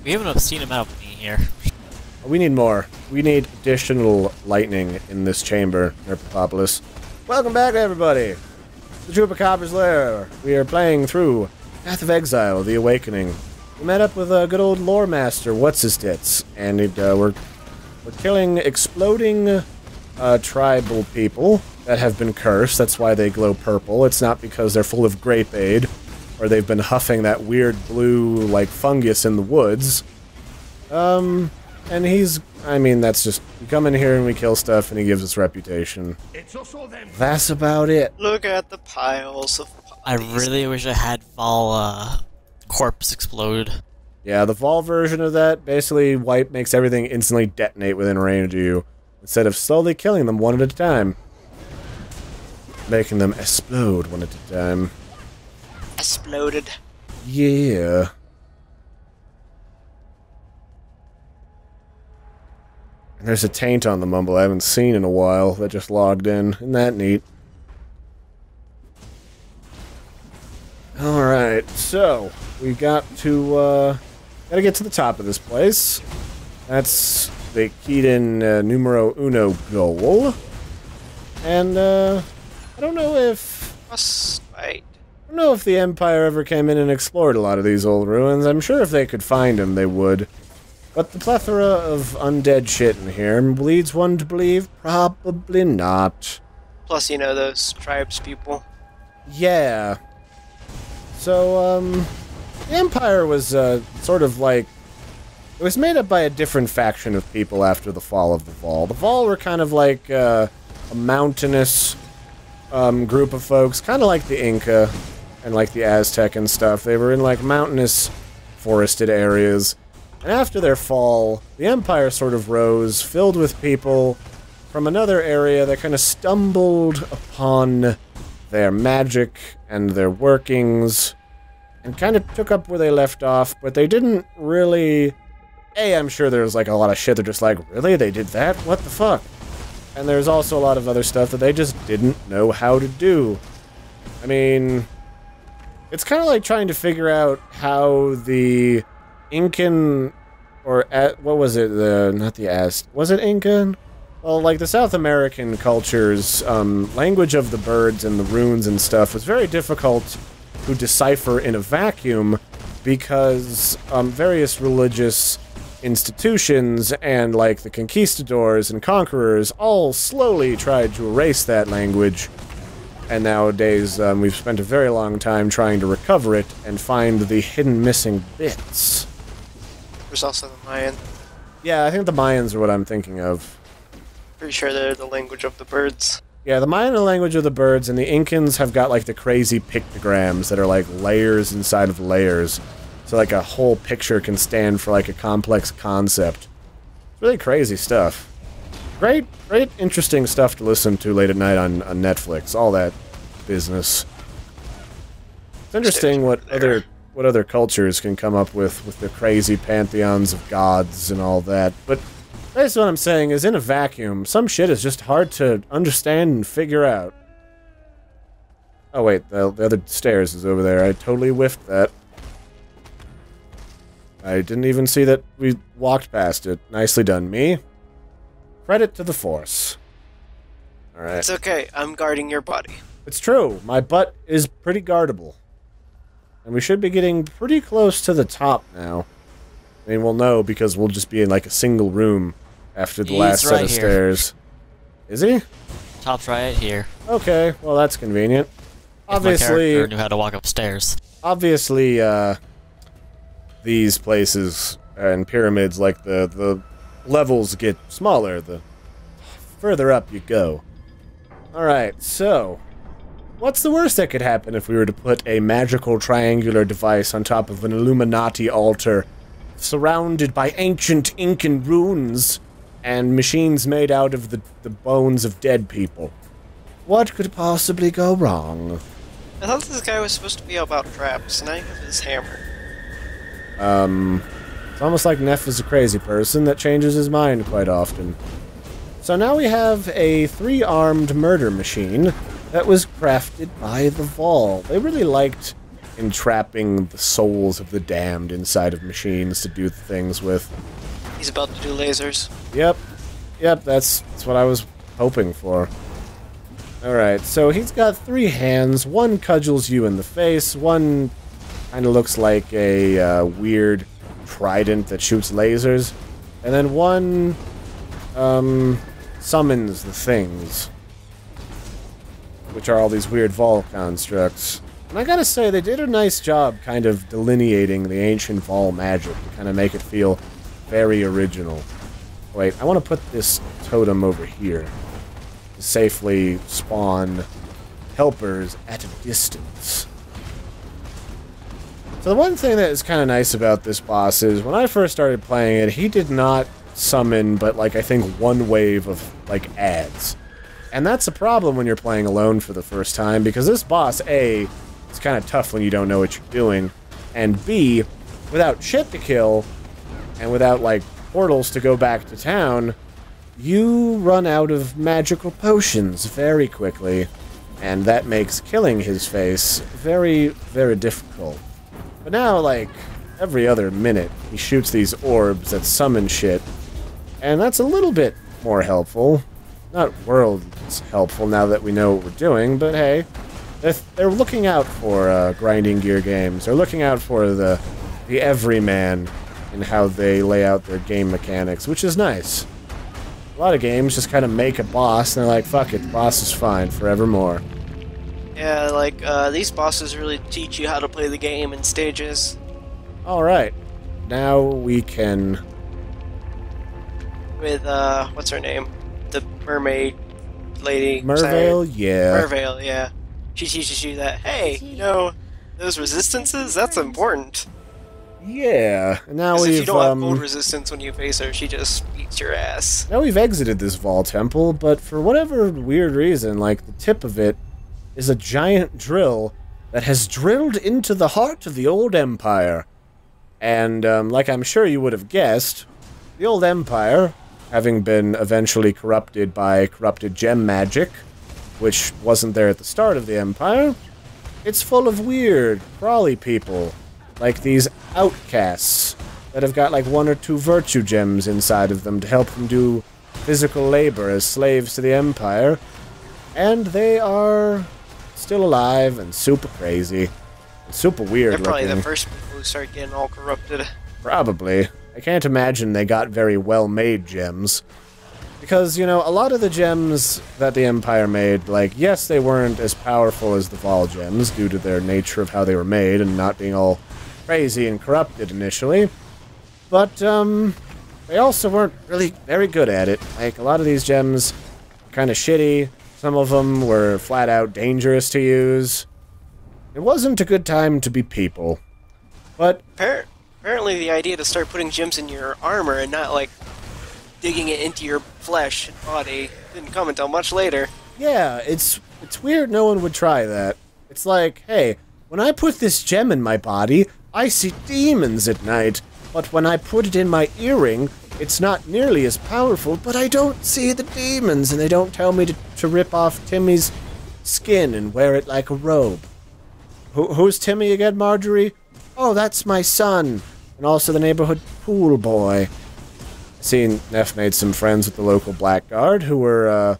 We have an obscene amount of money here. We need more. We need additional lightning in this chamber, Nerpopolis. Welcome back, everybody! The Chupacabra's lair. We are playing through Path of Exile, The Awakening. We met up with a good old lore master, What's-His-Tits, and we're killing exploding tribal people that have been cursed. That's why they glow purple. It's not because they're full of grape-aid, or they've been huffing that weird blue, like, fungus in the woods. And that's just, we come in here and we kill stuff and he gives us reputation. That's about it. Look at the piles of bodies. I really wish I had Vaal, corpse explode. Yeah, the Vaal version of that basically makes everything instantly detonate within range of you, instead of slowly killing them one at a time. Making them explode one at a time. Exploded. Yeah. And there's a taint on the mumble I haven't seen in a while that just logged in. Isn't that neat? Alright, so we got to get to the top of this place. That's the Keaton numero uno goal. And I don't know if the Empire ever came in and explored a lot of these old ruins. I'm sure if they could find them, they would. But the plethora of undead shit in here leads one to believe probably not. Plus, you know, those tribes people. Yeah. So, the Empire was, sort of like... It was made up by a different faction of people after the fall of the Vaal. The Vaal were kind of like, a mountainous, group of folks, kind of like the Inca and like the Aztec and stuff. They were in, like, mountainous, forested areas. And after their fall, the Empire sort of rose, filled with people from another area that kind of stumbled upon their magic and their workings, and kind of took up where they left off, but they didn't really... I'm sure there's like a lot of shit they're just like, really? They did that? What the fuck? And there's also a lot of other stuff that they just didn't know how to do. I mean, it's kind of like trying to figure out how the Incan, or what was it? Not the Aztec. Was it Incan? Well, like the South American culture's language of the birds and the runes and stuff was very difficult to decipher in a vacuum because various religious institutions and like the conquistadors and conquerors all slowly tried to erase that language. And nowadays, we've spent a very long time trying to recover it and find the hidden missing bits. There's also the Mayan. Yeah, I think the Mayans are what I'm thinking of. Pretty sure they're the language of the birds. Yeah, the Mayan are the language of the birds, and the Incans have got, like, the crazy pictograms that are, like, layers inside of layers. So, like, a whole picture can stand for, like, a complex concept. It's really crazy stuff. Great, interesting stuff to listen to late at night on Netflix. All that business. It's interesting what other cultures can come up with their crazy pantheons of gods and all that. But basically what I'm saying is, in a vacuum, some shit is just hard to understand and figure out. Oh wait, the other stairs is over there. I totally whiffed that. I didn't even see that we walked past it. Nicely done, me. Credit to the Force. Alright. It's okay, I'm guarding your body. It's true, my butt is pretty guardable. And we should be getting pretty close to the top now. I mean, we'll know because we'll just be in like a single room after the last set of stairs. Is he? Top's right here. Okay, well that's convenient. Obviously, my character knew how to walk upstairs. Obviously, these places and pyramids, like the levels get smaller the further up you go. Alright, so what's the worst that could happen if we were to put a magical triangular device on top of an Illuminati altar, surrounded by ancient Incan runes and machines made out of the bones of dead people? What could possibly go wrong? I thought this guy was supposed to be about traps, and I have his hammer. It's almost like Neff is a crazy person that changes his mind quite often. So now we have a 3-armed murder machine that was crafted by the Vaal. They really liked entrapping the souls of the damned inside of machines to do things with. He's about to do lasers. Yep. Yep, that's what I was hoping for. Alright, so he's got 3 hands. One cudgels you in the face. One kind of looks like a weird trident that shoots lasers. And then one summons the things, which are all these weird Vaal constructs. And I gotta say, they did a nice job kind of delineating the ancient Vaal magic to kind of make it feel very original. Wait, I want to put this totem over here to safely spawn helpers at a distance. So the one thing that is kind of nice about this boss is, when I first started playing it, he did not summon but, like, I think one wave of, like, adds. And that's a problem when you're playing alone for the first time, because this boss, A, is kind of tough when you don't know what you're doing, and B, without shit to kill, and without, like, portals to go back to town, you run out of magical potions very quickly, and that makes killing his face very, very difficult. But now, like, every other minute, he shoots these orbs that summon shit, and that's a little bit more helpful. Not worlds helpful now that we know what we're doing, but hey, they're looking out for grinding gear games. They're looking out for the everyman in how they lay out their game mechanics, which is nice. A lot of games just kind of make a boss, and they're like, fuck it, the boss is fine forevermore. Yeah, like, these bosses really teach you how to play the game in stages. Alright, now we can... With, what's her name? The mermaid lady. Merveil, yeah. Merveil, yeah. She teaches you that, hey, you know, those resistances, that's important. Yeah, and now we've, if you don't have cold resistance when you face her, she just beats your ass. Now we've exited this Vaal temple, but for whatever weird reason, like, the tip of it is a giant drill that has drilled into the heart of the old empire. And, like I'm sure you would have guessed, the old empire, having been eventually corrupted by corrupted gem magic, which wasn't there at the start of the empire, it's full of weird, crawly people, like these outcasts that have got like 1 or 2 virtue gems inside of them to help them do physical labor as slaves to the empire, and they are still alive and super crazy, and super weird looking. They're probably the first people who start getting all corrupted. Probably. I can't imagine they got very well-made gems. Because, you know, a lot of the gems that the Empire made, like, yes, they weren't as powerful as the Vaal gems due to their nature of how they were made and not being all crazy and corrupted initially. But, they also weren't really very good at it. Like, a lot of these gems were kind of shitty. Some of them were flat-out dangerous to use. It wasn't a good time to be people. But... Apparently the idea to start putting gems in your armor and not, like, digging it into your flesh and body didn't come until much later. Yeah, it's weird no one would try that. It's like, hey, when I put this gem in my body, I see demons at night. But when I put it in my earring, it's not nearly as powerful, but I don't see the demons, and they don't tell me to rip off Timmy's skin and wear it like a robe. Who's Timmy again, Marjorie? Oh, that's my son. And also the neighborhood pool boy. Seen Neff made some friends with the local blackguard who were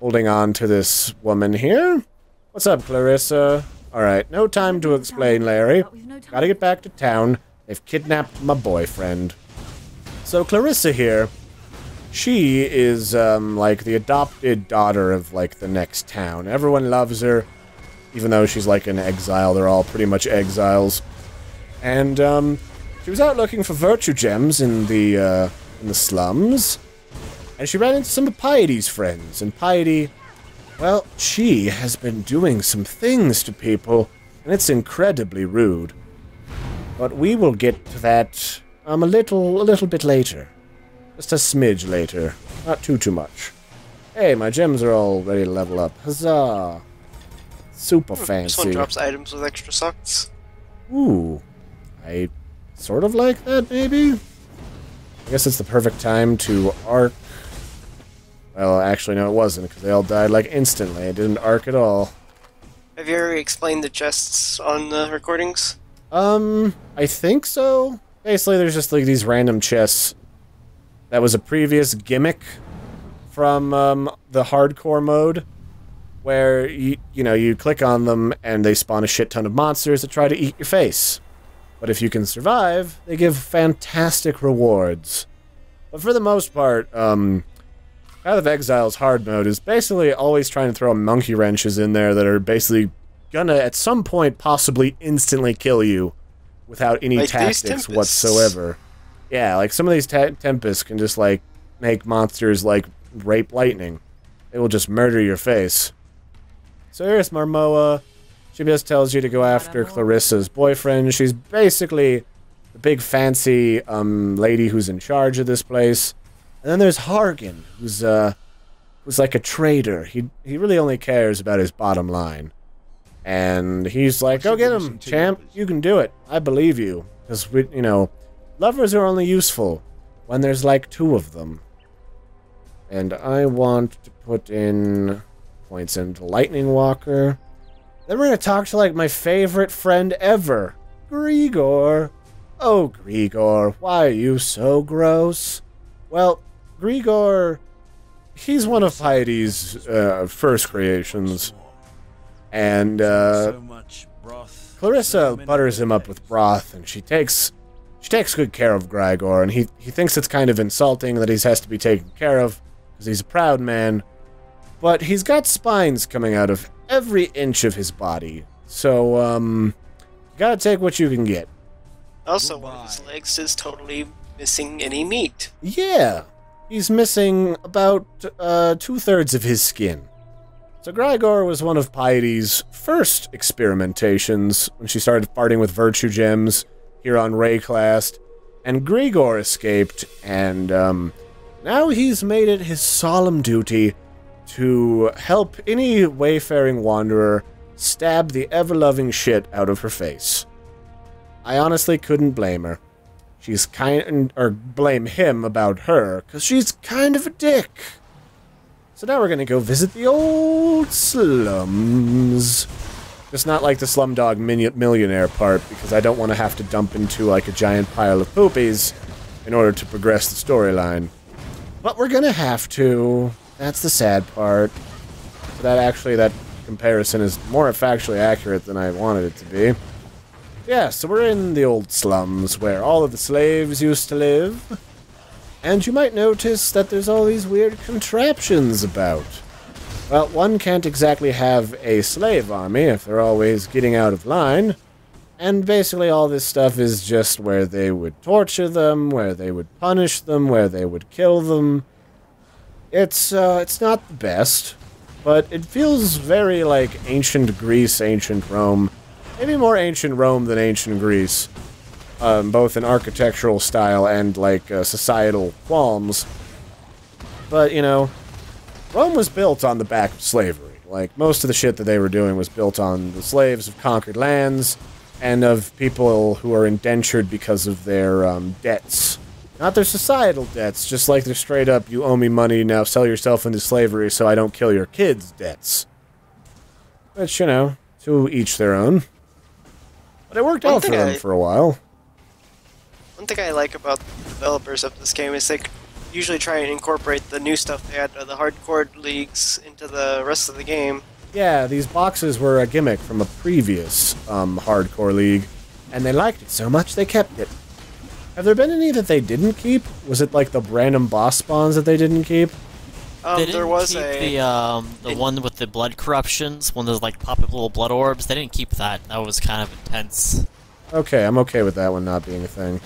holding on to this woman here. What's up, Clarissa? Alright, no time to explain, Larry. Gotta get back to town. They've kidnapped my boyfriend. So Clarissa here, she is like the adopted daughter of like the next town. Everyone loves her, even though she's like an exile. They're all pretty much exiles. And she was out looking for virtue gems in the slums, and she ran into some of Piety's friends, and Piety, well, she has been doing some things to people, and it's incredibly rude. But we will get to that a little bit later. Just a smidge later. Not too much. Hey, my gems are all ready to level up. Huzzah! Super fancy. This one drops items with extra sucks. Ooh. I sort of like that, maybe? I guess it's the perfect time to arc. Well, actually, no, it wasn't, because they all died, like, instantly. It didn't arc at all. Have you ever explained the chests on the recordings? I think so. Basically, there's just like these random chests. That was a previous gimmick from the hardcore mode, where you click on them and they spawn a shit ton of monsters that try to eat your face. But if you can survive, they give fantastic rewards. But for the most part, Path of Exile's hard mode is basically always trying to throw monkey wrenches in there that are basically gonna, at some point, possibly instantly kill you without any like tactics whatsoever. Yeah, like some of these Tempests can just, like, make monsters, like, rape lightning. They will just murder your face. So here's Marmoa. She just tells you to go after Clarissa's boyfriend. She's basically the big fancy lady who's in charge of this place. And then there's Hargan, who's like a trader. He really only cares about his bottom line. And he's like, go get him, champ. You can do it. I believe you. Because, lovers are only useful when there's like 2 of them. And I want to put in points into Lightning Walker. Then we're going to talk to, like, my favorite friend ever, Grigor. Oh, Grigor, why are you so gross? Well, Grigor, he's one of Heidi's first creations. And Clarissa butters him up with broth, and she takes good care of Grigor, and he thinks it's kind of insulting that he has to be taken care of, because he's a proud man. But he's got spines coming out of every inch of his body. So, you gotta take what you can get. Also, one of his legs is totally missing any meat. Yeah, he's missing about 2/3 of his skin. So Grigor was one of Piety's first experimentations when she started farting with virtue gems here on Rayclast. And Grigor escaped, and now he's made it his solemn duty to help any wayfaring wanderer stab the ever-loving shit out of her face. I honestly couldn't blame her. Or blame him about her, because she's kind of a dick. So now we're gonna go visit the old slums. Just not like the Slumdog Millionaire part, because I don't want to have to dump into like a giant pile of poopies in order to progress the storyline. But we're gonna have to. That's the sad part. So that comparison is more factually accurate than I wanted it to be. Yeah, so we're in the old slums where all of the slaves used to live. And you might notice that there's all these weird contraptions about. Well, one can't exactly have a slave army if they're always getting out of line. And basically all this stuff is just where they would torture them, where they would punish them, where they would kill them. It's not the best, but it feels very like ancient Greece, ancient Rome. Maybe more ancient Rome than ancient Greece. Both in architectural style and, like, societal qualms. But, Rome was built on the back of slavery. Like, most of the shit that they were doing was built on the slaves of conquered lands and of people who are indentured because of their debts. Not their societal debts, just like their straight-up, you owe me money, now sell yourself into slavery so I don't kill your kids debts. Which, to each their own. But it worked out for them for a while. One thing I like about the developers of this game is they usually try and incorporate the new stuff they had, the hardcore leagues, into the rest of the game. Yeah, these boxes were a gimmick from a previous hardcore league, and they liked it so much they kept it. Have there been any that they didn't keep? Was it like the random boss spawns that they didn't keep? There was the one with the blood corruptions, one of those like pop up little blood orbs. They didn't keep that. That was kind of intense. Okay, I'm okay with that one not being a thing.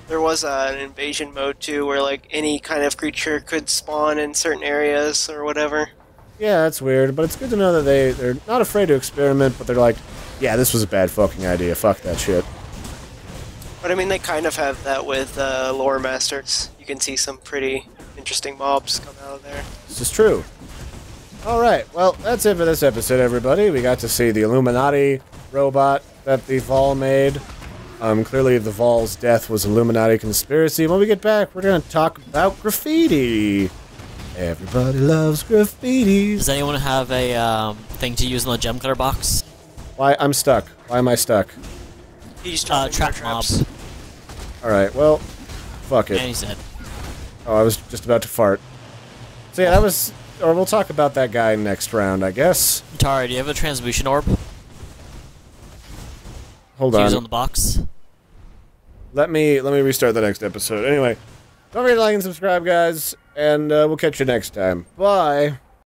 There was an invasion mode too, where like any kind of creature could spawn in certain areas or whatever. Yeah, that's weird, but it's good to know that they're not afraid to experiment, but they're like, yeah, this was a bad fucking idea, fuck that shit. But I mean, they kind of have that with Lore Masters. You can see some pretty interesting mobs come out of there. This is true. Alright, well, that's it for this episode, everybody. We got to see the Illuminati robot that the Vaal made. Clearly the Vaal's death was Illuminati conspiracy. When we get back, we're going to talk about graffiti. Everybody loves graffitis. Does anyone have a thing to use in the gem cutter box? Why, I'm stuck. Why am I stuck? He's dropping Trap more mob. traps. Alright, well, fuck And it. he's dead. Oh, I was just about to fart. So yeah, that was... Or we'll talk about that guy next round, I guess. Tara, do you have a transmutation orb? Hold To use on. on the box? Let me restart the next episode. Anyway, don't forget to like and subscribe, guys, and we'll catch you next time. Bye!